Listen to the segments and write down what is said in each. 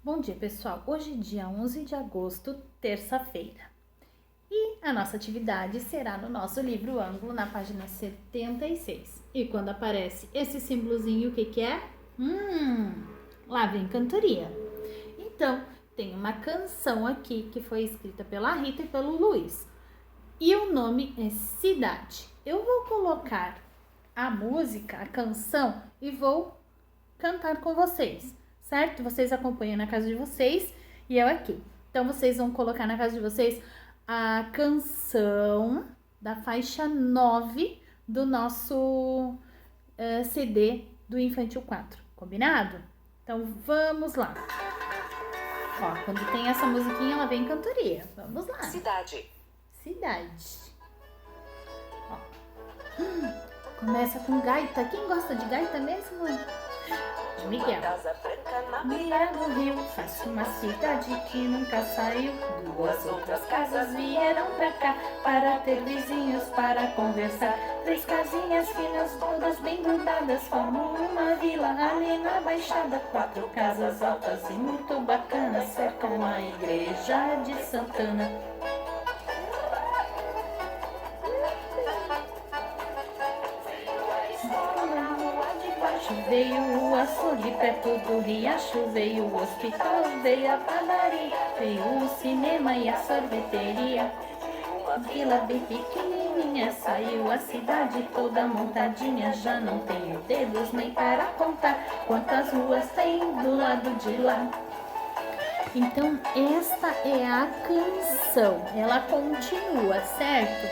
Bom dia, pessoal. Hoje é dia 11 de agosto, terça-feira. E a nossa atividade será no nosso livro ângulo, na página 76. E quando aparece esse símbolozinho, o que é? Lá vem cantoria. Então, tem uma canção aqui que foi escrita pela Rita e pelo Luiz. E o nome é Cidade. Eu vou colocar a música, a canção, e vou cantar com vocês, certo? Vocês acompanham na casa de vocês e eu aqui. Então, vocês vão colocar na casa de vocês a canção da faixa 9 do nosso CD do Infantil 4, combinado? Então, vamos lá. Ó, quando tem essa musiquinha, ela vem em cantoria. Vamos lá. Cidade. Ó. Começa com gaita. Quem gosta de gaita mesmo? Miguel. Casa branca na Beira do rio, faço uma cidade que nunca saiu. Duas outras casas vieram pra cá para ter vizinhos para conversar. Três casinhas finas, todas bem grudadas, formam uma vila ali na Baixada. Quatro casas altas e muito bacanas cercam a igreja de Santana. Veio o açougue perto do riacho, veio o hospital, veio a padaria, veio o cinema e a sorveteria. Uma vila bem pequenininha, saiu a cidade toda montadinha. Já não tenho dedos nem para contar quantas ruas tem do lado de lá. Então, esta é a canção, ela continua, certo?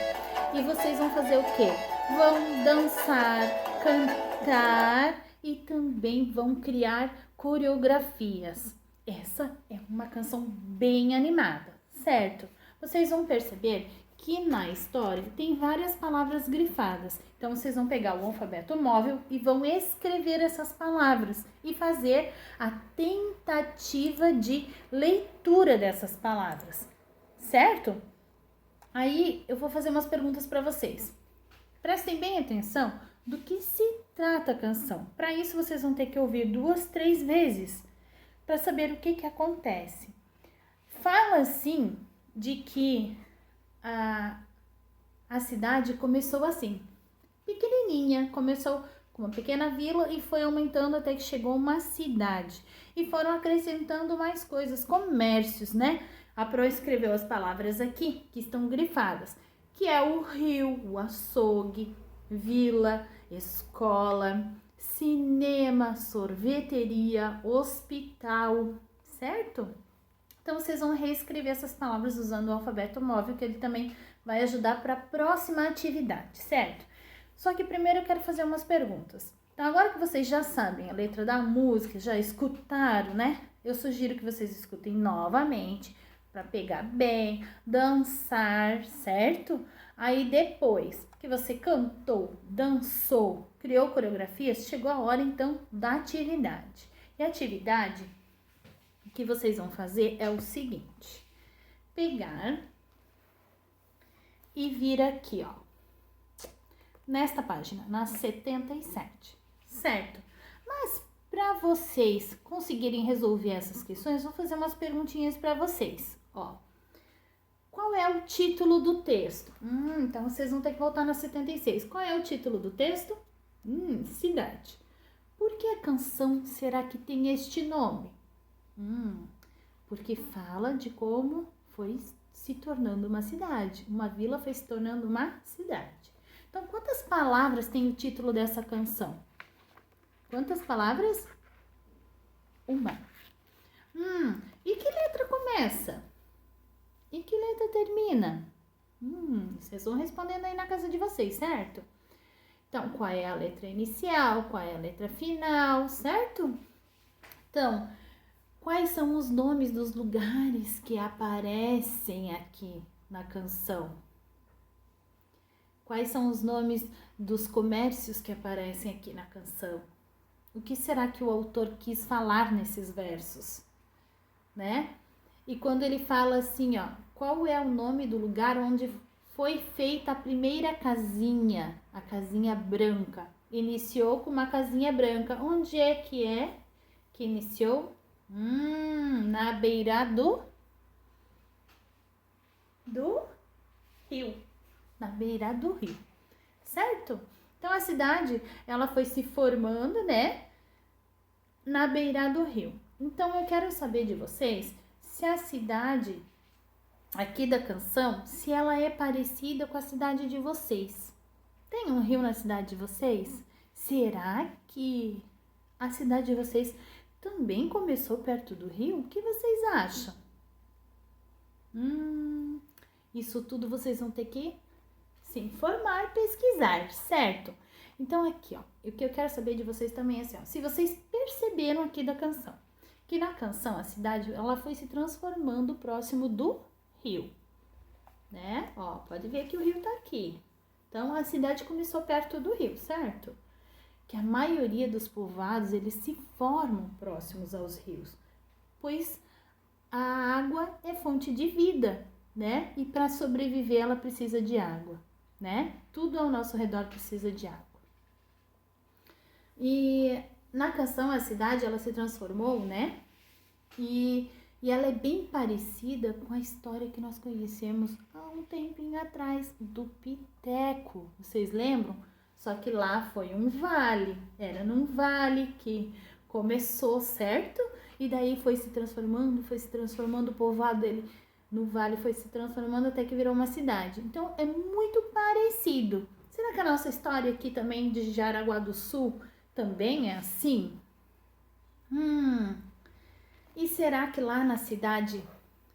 E vocês vão fazer o quê? Vão dançar, cantar e também vão criar coreografias. Essa é uma canção bem animada, certo? Vocês vão perceber que na história tem várias palavras grifadas. Então, vocês vão pegar o alfabeto móvel e vão escrever essas palavras e fazer a tentativa de leitura dessas palavras, certo? Aí, eu vou fazer umas perguntas para vocês. Prestem bem atenção do que se trata a canção. Para isso, vocês vão ter que ouvir 2, 3 vezes para saber o que acontece. Fala assim de que a cidade começou assim, pequenininha, começou com uma pequena vila e foi aumentando até que chegou uma cidade. E foram acrescentando mais coisas, comércios, né? A Pro escreveu as palavras aqui que estão grifadas, que é o rio, o açougue, vila, escola, cinema, sorveteria, hospital, certo? Então, vocês vão reescrever essas palavras usando o alfabeto móvel, que ele também vai ajudar para a próxima atividade, certo? Só que primeiro eu quero fazer umas perguntas. Então, agora que vocês já sabem a letra da música, já escutaram, né? Eu sugiro que vocês escutem novamente, para pegar bem, dançar, certo? Aí depois que você cantou, dançou, criou coreografias, chegou a hora então da atividade. E a atividade que vocês vão fazer é o seguinte: pegar e vir aqui, ó, nesta página, na 77, certo? Mas para vocês conseguirem resolver essas questões, vou fazer umas perguntinhas para vocês, ó. Qual é o título do texto? Então, vocês vão ter que voltar na 76. Qual é o título do texto? Cidade. Por que a canção será que tem este nome? Porque fala de como foi se tornando uma cidade. Uma vila foi se tornando uma cidade. Então, quantas palavras tem o título dessa canção? Quantas palavras? Uma. E que letra começa? E que letra termina? Vocês vão respondendo aí na casa de vocês, certo? Então, qual é a letra inicial? Qual é a letra final, certo? Então, quais são os nomes dos lugares que aparecem aqui na canção? Quais são os nomes dos comércios que aparecem aqui na canção? O que será que o autor quis falar nesses versos, né? E quando ele fala assim, ó, qual é o nome do lugar onde foi feita a primeira casinha, a casinha branca? Iniciou com uma casinha branca. Onde é que iniciou? Na beira do rio. Na beira do rio, certo? Então, a cidade, ela foi se formando, né, na beira do rio. Então, eu quero saber de vocês se a cidade aqui da canção, se ela é parecida com a cidade de vocês. Tem um rio na cidade de vocês? Será que a cidade de vocês também começou perto do rio? O que vocês acham? Isso tudo vocês vão ter que se informar, pesquisar, certo? Então aqui, ó, o que eu quero saber de vocês também é assim, ó, se vocês perceberam aqui da canção, que na canção a cidade, ela foi se transformando próximo do rio, né? Ó, pode ver que o rio tá aqui. Então a cidade começou perto do rio, certo? Que a maioria dos povoados, eles se formam próximos aos rios, pois a água é fonte de vida, né? E para sobreviver ela precisa de água, né? Tudo ao nosso redor precisa de água. E na canção a cidade ela se transformou, né? E ela é bem parecida com a história que nós conhecemos há um tempinho atrás, do Piteco. Vocês lembram? Só que lá foi um vale, era num vale que começou, certo? E daí foi se transformando, o povoado dele no vale foi se transformando até que virou uma cidade. Então, é muito parecido. Será que a nossa história aqui também de Jaraguá do Sul também é assim? E será que lá na cidade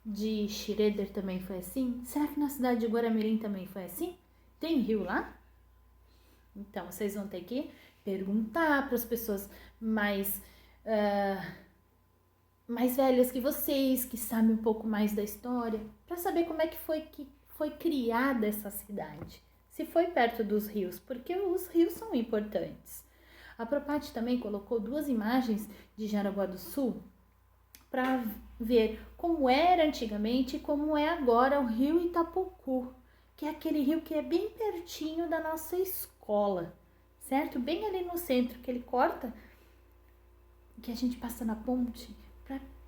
de Schroeder também foi assim? Será que na cidade de Guaramirim também foi assim? Tem rio lá? Então, vocês vão ter que perguntar para as pessoas mais velhas que vocês, que sabem um pouco mais da história, para saber como é que foi criada essa cidade. Se foi perto dos rios, porque os rios são importantes. A Propati também colocou 2 imagens de Jaraguá do Sul para ver como era antigamente e como é agora o rio Itapocu, que é aquele rio que é bem pertinho da nossa escola, certo? Bem ali no centro, que ele corta, que a gente passa na ponte,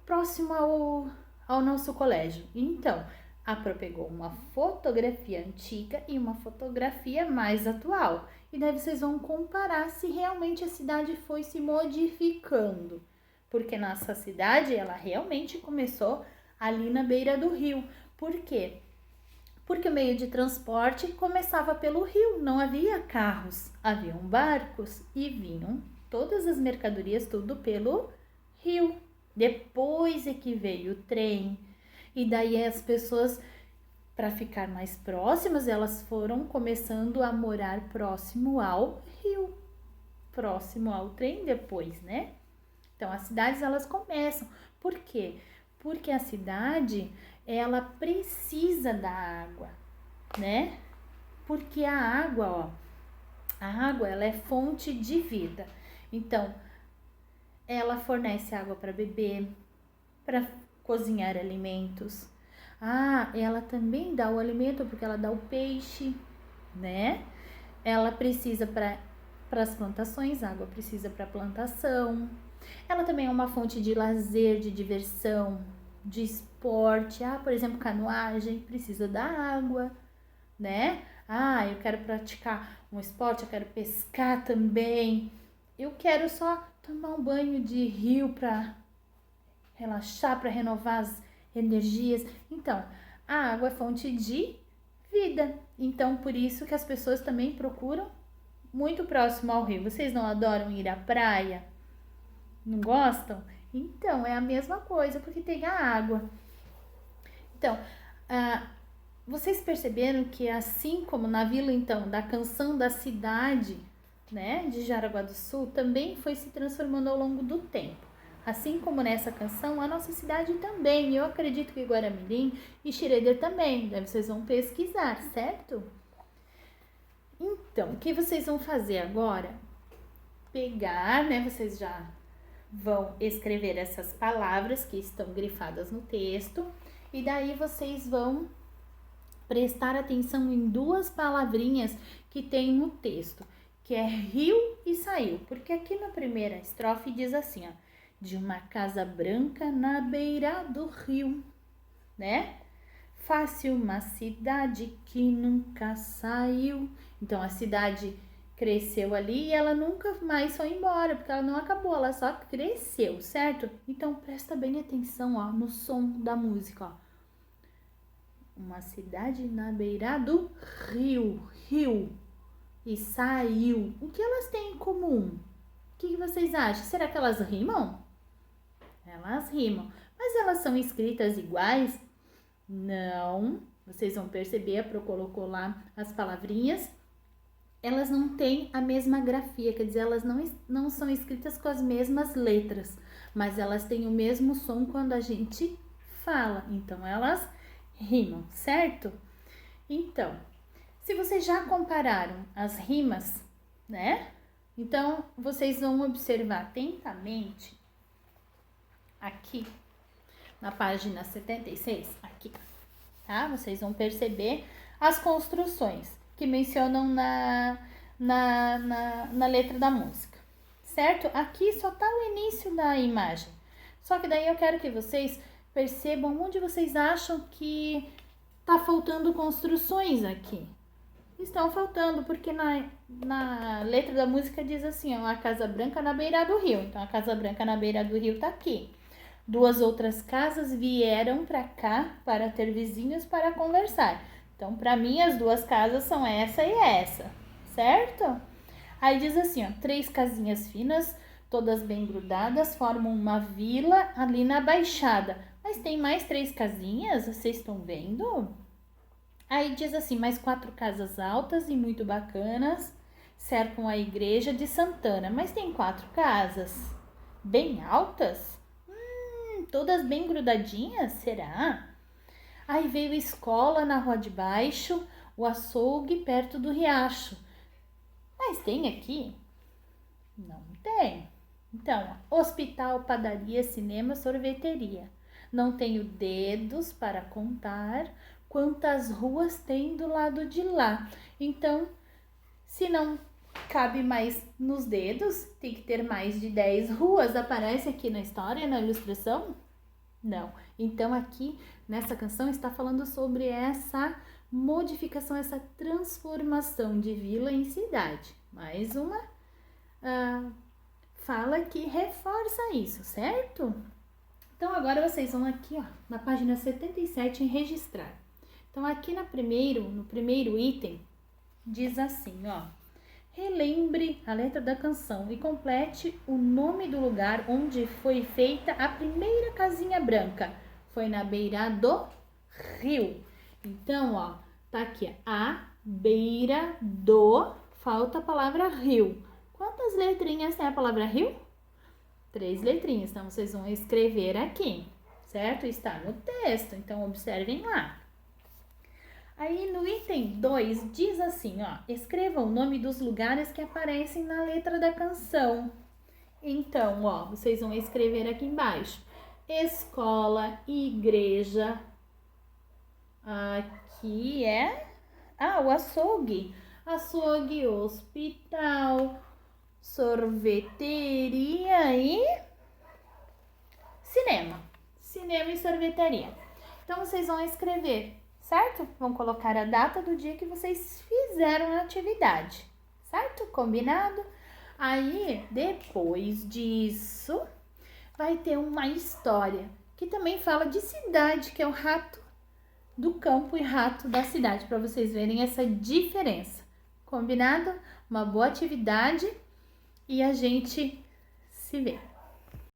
próximo ao nosso colégio. Então, a Pro pegou uma fotografia antiga e uma fotografia mais atual. E daí vocês vão comparar se realmente a cidade foi se modificando. Porque nossa cidade, ela realmente começou ali na beira do rio. Por quê? Porque o meio de transporte começava pelo rio, não havia carros, haviam barcos e vinham todas as mercadorias tudo pelo rio. Depois é que veio o trem, e daí as pessoas, para ficar mais próximas, elas foram começando a morar próximo ao rio, próximo ao trem depois, né? Então, as cidades, elas começam. Por quê? Porque a cidade, ela precisa da água, né? Porque a água, ela é fonte de vida. Então, ela fornece água para beber, para cozinhar alimentos. Ela também dá o alimento porque ela dá o peixe, né? Ela precisa para as plantações, água precisa para a plantação. Ela também é uma fonte de lazer, de diversão, de esporte. Por exemplo, canoagem, precisa da água, né? Eu quero praticar um esporte, eu quero pescar também. Eu quero só tomar um banho de rio para relaxar, para renovar as energias. Então, a água é fonte de vida. Então, por isso que as pessoas também procuram muito próximo ao rio. Vocês não adoram ir à praia? Não gostam? Então, é a mesma coisa, porque tem a água. Então, vocês perceberam que assim como na vila, então, da canção da cidade, né, de Jaraguá do Sul, também foi se transformando ao longo do tempo. Assim como nessa canção, a nossa cidade também. Eu acredito que Guaramirim e Schroeder também. Daí vocês vão pesquisar, certo? Então, o que vocês vão fazer agora? Pegar, né, vocês já vão escrever essas palavras que estão grifadas no texto. E daí vocês vão prestar atenção em 2 palavrinhas que tem no texto, que é rio e saiu. Porque aqui na primeira estrofe diz assim, de uma casa branca na beira do rio, né? Fácil uma cidade que nunca saiu. Então, a cidade cresceu ali e ela nunca mais foi embora, porque ela não acabou, ela só cresceu, certo? Então, presta bem atenção, ó, no som da música, ó. Uma cidade na beira do rio, e saiu. O que elas têm em comum? O que vocês acham? Será que elas rimam? Elas rimam. Mas elas são escritas iguais? Não. Vocês vão perceber, a Pro colocou lá as palavrinhas. Elas não têm a mesma grafia, quer dizer, elas não são escritas com as mesmas letras, mas elas têm o mesmo som quando a gente fala. Então, elas rimam, certo? Então, se vocês já compararam as rimas, né? Então, vocês vão observar atentamente aqui na página 76, aqui, tá? Vocês vão perceber as construções que mencionam na letra da música, certo? Aqui só tá o início da imagem. Só que daí eu quero que vocês percebam onde vocês acham que tá faltando construções aqui. Estão faltando, porque na letra da música diz assim, ó, a Casa Branca na beira do rio. Então, a Casa Branca na beira do rio tá aqui. 2 outras casas vieram para cá para ter vizinhos para conversar. Então, para mim, as 2 casas são essa e essa, certo? Aí diz assim, ó, 3 casinhas finas, todas bem grudadas, formam uma vila ali na Baixada. Mas tem mais 3 casinhas, vocês estão vendo? Aí diz assim, mais 4 casas altas e muito bacanas cercam a igreja de Santana. Mas tem 4 casas bem altas? Todas bem grudadinhas, será? Aí veio a escola na rua de baixo, o açougue perto do riacho. Mas tem aqui? Não tem. Então, hospital, padaria, cinema, sorveteria. Não tenho dedos para contar quantas ruas tem do lado de lá. Então, se não cabe mais nos dedos, tem que ter mais de 10 ruas. Aparece aqui na história, na ilustração? Não. Então, aqui nessa canção está falando sobre essa modificação, essa transformação de vila em cidade. Mais uma fala que reforça isso, certo? Então, agora vocês vão aqui, ó, na página 77 em registrar. Então, aqui no primeiro item, diz assim, ó. Relembre a letra da canção e complete o nome do lugar onde foi feita a primeira casinha branca. Foi na beira do rio. Então, ó, tá aqui, a beira do, falta a palavra rio. Quantas letrinhas tem a palavra rio? 3 letrinhas, então vocês vão escrever aqui, certo? Está no texto, então observem lá. Aí no item 2 diz assim, ó, escreva o nome dos lugares que aparecem na letra da canção. Então, ó, vocês vão escrever aqui embaixo. Escola, igreja, aqui é, o açougue. Açougue, hospital, sorveteria e cinema. Cinema e sorveteria. Então, vocês vão escrever, certo? Vão colocar a data do dia que vocês fizeram a atividade, certo? Combinado? Aí, depois disso, vai ter uma história que também fala de cidade, que é o rato do campo e rato da cidade, para vocês verem essa diferença. Combinado? Uma boa atividade e a gente se vê.